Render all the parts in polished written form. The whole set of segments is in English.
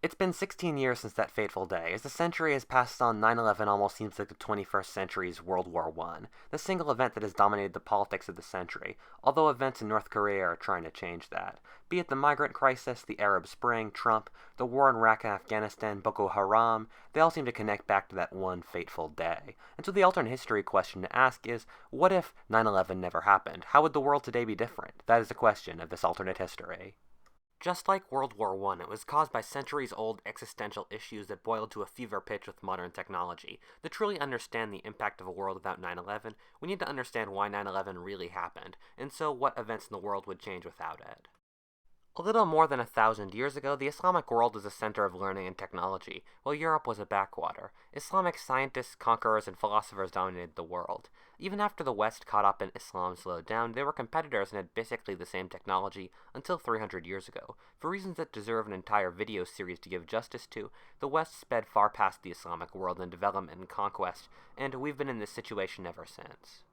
It's been 16 years since that fateful day. As the century has passed on, 9/11 almost seems like the 21st century's World War I, the single event that has dominated the politics of the century, although events in North Korea are trying to change that. Be it the migrant crisis, the Arab Spring, Trump, the war in Iraq and Afghanistan, Boko Haram, they all seem to connect back to that one fateful day. And so the alternate history question to ask is, what if 9/11 never happened? How would the world today be different? That is the question of this alternate history. Just like World War I, it was caused by centuries-old existential issues that boiled to a fever pitch with modern technology. To truly understand the impact of a world without 9/11, we need to understand why 9/11 really happened, and so what events in the world would change without it. A little more than 1,000 years ago, the Islamic world was a center of learning and technology, while Europe was a backwater. Islamic scientists, conquerors, and philosophers dominated the world. Even after the West caught up and Islam slowed down, they were competitors and had basically the same technology until 300 years ago. For reasons that deserve an entire video series to give justice to, the West sped far past the Islamic world in development and conquest, and we've been in this situation ever since.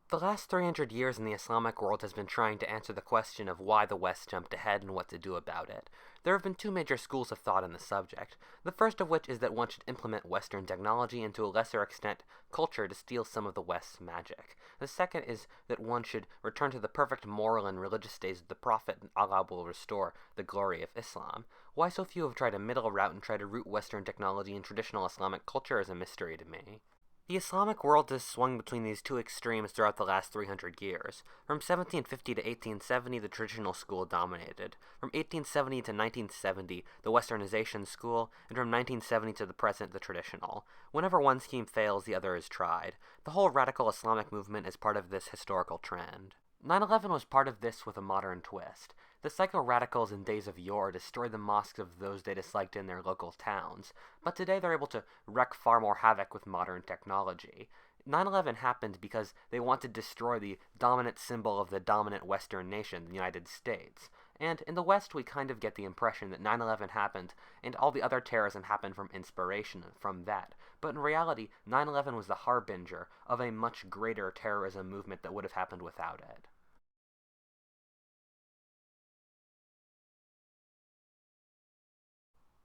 The last 300 years in the Islamic world has been trying to answer the question of why the West jumped ahead and what to do about it. There have been two major schools of thought on the subject, the first of which is that one should implement Western technology and to a lesser extent culture to steal some of the West's magic. The second is that one should return to the perfect moral and religious days of the Prophet and Allah will restore the glory of Islam. Why so few have tried a middle route and tried to root Western technology in traditional Islamic culture is a mystery to me. The Islamic world has swung between these two extremes throughout the last 300 years. From 1750 to 1870, the traditional school dominated. From 1870 to 1970, the Westernization school, and from 1970 to the present, the traditional. Whenever one scheme fails, the other is tried. The whole radical Islamic movement is part of this historical trend. 9/11 was part of this with a modern twist. The psycho-radicals in days of yore destroyed the mosques of those they disliked in their local towns, but today they're able to wreak far more havoc with modern technology. 9/11 happened because they want to destroy the dominant symbol of the dominant Western nation, the United States. And in the West, we kind of get the impression that 9/11 happened, and all the other terrorism happened from inspiration from that. But in reality, 9/11 was the harbinger of a much greater terrorism movement that would have happened without it.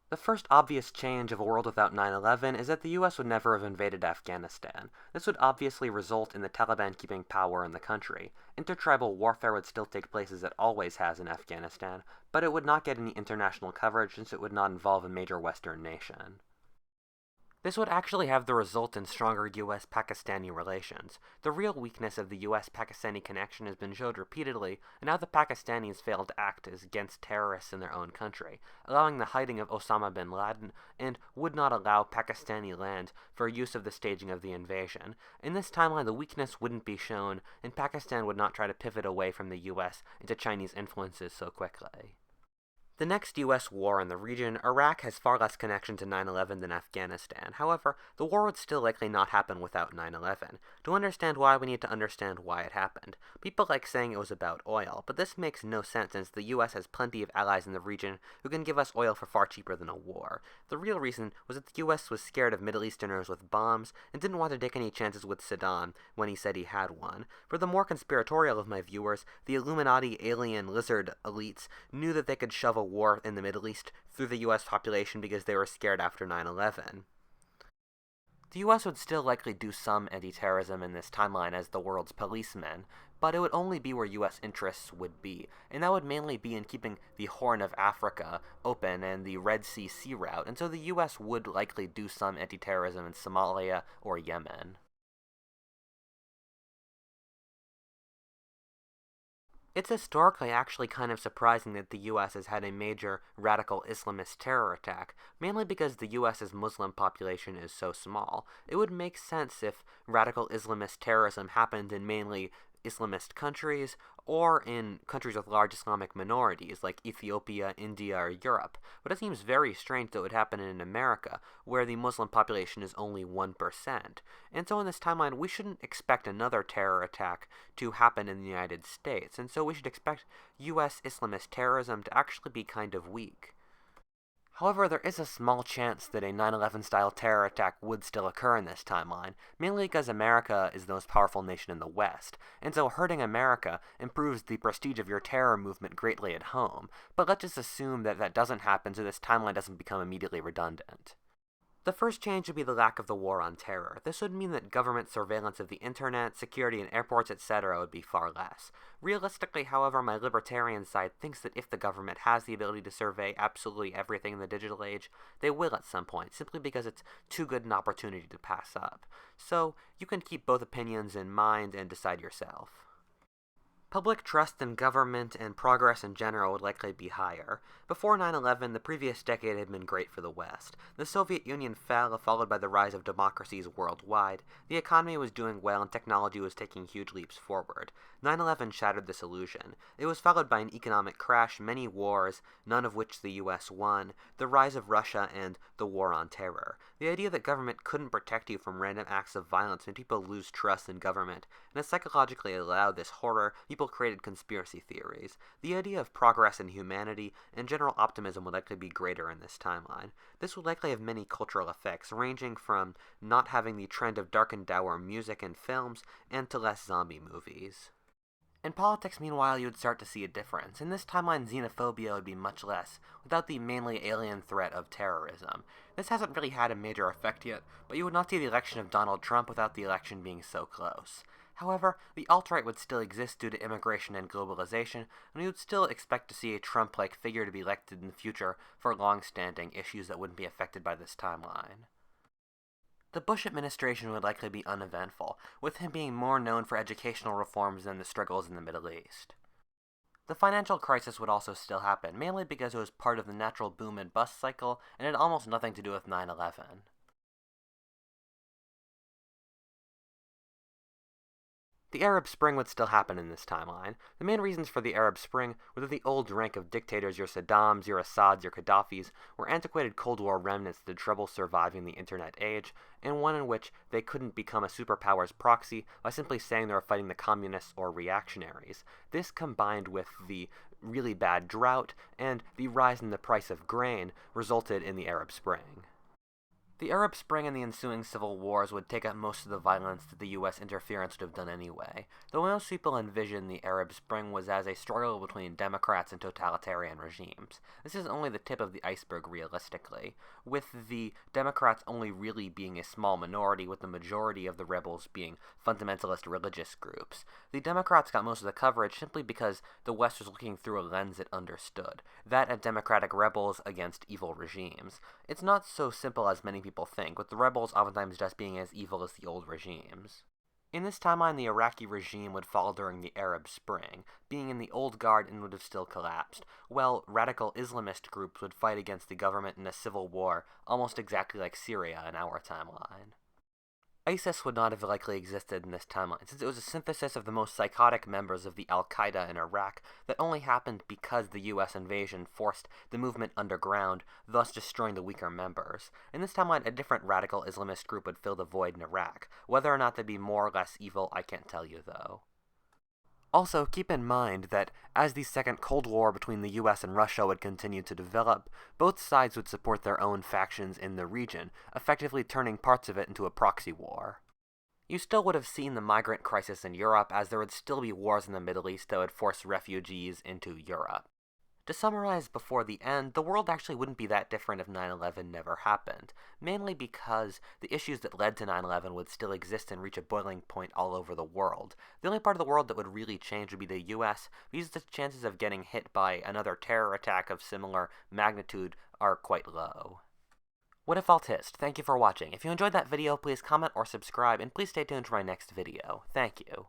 The first obvious change of a world without 9/11 is that the US would never have invaded Afghanistan. This would obviously result in the Taliban keeping power in the country. Intertribal warfare would still take place as it always has in Afghanistan, but it would not get any international coverage since it would not involve a major Western nation. This would actually have the result in stronger US-Pakistani relations. The real weakness of the US-Pakistani connection has been showed repeatedly, and how the Pakistanis failed to act as against terrorists in their own country, allowing the hiding of Osama bin Laden, and would not allow Pakistani land for use of the staging of the invasion. In this timeline, the weakness wouldn't be shown, and Pakistan would not try to pivot away from the US into Chinese influences so quickly. The next U.S. war in the region, Iraq has far less connection to 9/11 than Afghanistan. However, the war would still likely not happen without 9/11. To understand why, we need to understand why it happened. People like saying it was about oil, but this makes no sense since the U.S. has plenty of allies in the region who can give us oil for far cheaper than a war. The real reason was that the U.S. was scared of Middle Easterners with bombs and didn't want to take any chances with Saddam when he said he had one. For the more conspiratorial of my viewers, the Illuminati alien lizard elites knew that they could shove a war in the Middle East through the US population because they were scared after 9/11. The US would still likely do some anti-terrorism in this timeline as the world's policeman, but it would only be where US interests would be, and that would mainly be in keeping the Horn of Africa open and the Red Sea sea route, and so the US would likely do some anti-terrorism in Somalia or Yemen. It's historically actually kind of surprising that the US has had a major radical Islamist terror attack, mainly because the US's Muslim population is so small. It would make sense if radical Islamist terrorism happened in mainly Islamist countries, or in countries with large Islamic minorities like Ethiopia, India, or Europe. But it seems very strange that it would happen in America, where the Muslim population is only 1%. And so in this timeline, we shouldn't expect another terror attack to happen in the United States, and so we should expect US Islamist terrorism to actually be kind of weak. However, there is a small chance that a 9/11 style terror attack would still occur in this timeline, mainly because America is the most powerful nation in the West, and so hurting America improves the prestige of your terror movement greatly at home. But let's just assume that that doesn't happen so this timeline doesn't become immediately redundant. The first change would be the lack of the war on terror. This would mean that government surveillance of the internet, security in airports, etc. would be far less. Realistically, however, my libertarian side thinks that if the government has the ability to survey absolutely everything in the digital age, they will at some point, simply because it's too good an opportunity to pass up. So, you can keep both opinions in mind and decide yourself. Public trust in government and progress in general would likely be higher. Before 9/11, the previous decade had been great for the West. The Soviet Union fell, followed by the rise of democracies worldwide. The economy was doing well and technology was taking huge leaps forward. 9/11 shattered this illusion. It was followed by an economic crash, many wars, none of which the US won, the rise of Russia, and the war on terror. The idea that government couldn't protect you from random acts of violence made people lose trust in government, and it psychologically allowed this horror. People created conspiracy theories. The idea of progress in humanity and general optimism would likely be greater in this timeline. This would likely have many cultural effects, ranging from not having the trend of dark and dour music and films, and to less zombie movies. In politics, meanwhile, you would start to see a difference. In this timeline, xenophobia would be much less, without the mainly alien threat of terrorism. This hasn't really had a major effect yet, but you would not see the election of Donald Trump without the election being so close. However, the alt-right would still exist due to immigration and globalization, and we would still expect to see a Trump-like figure to be elected in the future for long-standing issues that wouldn't be affected by this timeline. The Bush administration would likely be uneventful, with him being more known for educational reforms than the struggles in the Middle East. The financial crisis would also still happen, mainly because it was part of the natural boom and bust cycle, and had almost nothing to do with 9/11. The Arab Spring would still happen in this timeline. The main reasons for the Arab Spring were that the old rank of dictators, your Saddams, your Assads, your Gaddafis, were antiquated Cold War remnants that had trouble surviving the internet age, and one in which they couldn't become a superpower's proxy by simply saying they were fighting the communists or reactionaries. This, combined with the really bad drought and the rise in the price of grain, resulted in the Arab Spring. The Arab Spring and the ensuing civil wars would take up most of the violence that the US interference would have done anyway, though most people envisioned the Arab Spring was as a struggle between Democrats and totalitarian regimes. This is only the tip of the iceberg realistically, with the Democrats only really being a small minority, with the majority of the rebels being fundamentalist religious groups. The Democrats got most of the coverage simply because the West was looking through a lens it understood, that of democratic rebels against evil regimes. It's not so simple as many people think, with the rebels oftentimes just being as evil as the old regimes. In this timeline, the Iraqi regime would fall during the Arab Spring, being in the old guard and would have still collapsed, while radical Islamist groups would fight against the government in a civil war, almost exactly like Syria in our timeline. ISIS would not have likely existed in this timeline, since it was a synthesis of the most psychotic members of the Al-Qaeda in Iraq that only happened because the US invasion forced the movement underground, thus destroying the weaker members. In this timeline, a different radical Islamist group would fill the void in Iraq. Whether or not they'd be more or less evil, I can't tell you, though. Also, keep in mind that as the second Cold War between the US and Russia would continue to develop, both sides would support their own factions in the region, effectively turning parts of it into a proxy war. You still would have seen the migrant crisis in Europe, as there would still be wars in the Middle East that would force refugees into Europe. To summarize before the end, the world actually wouldn't be that different if 9/11 never happened, mainly because the issues that led to 9/11 would still exist and reach a boiling point all over the world. The only part of the world that would really change would be the US, because the chances of getting hit by another terror attack of similar magnitude are quite low. Whatifalthist, thank you for watching. If you enjoyed that video, please comment or subscribe, and please stay tuned for my next video. Thank you.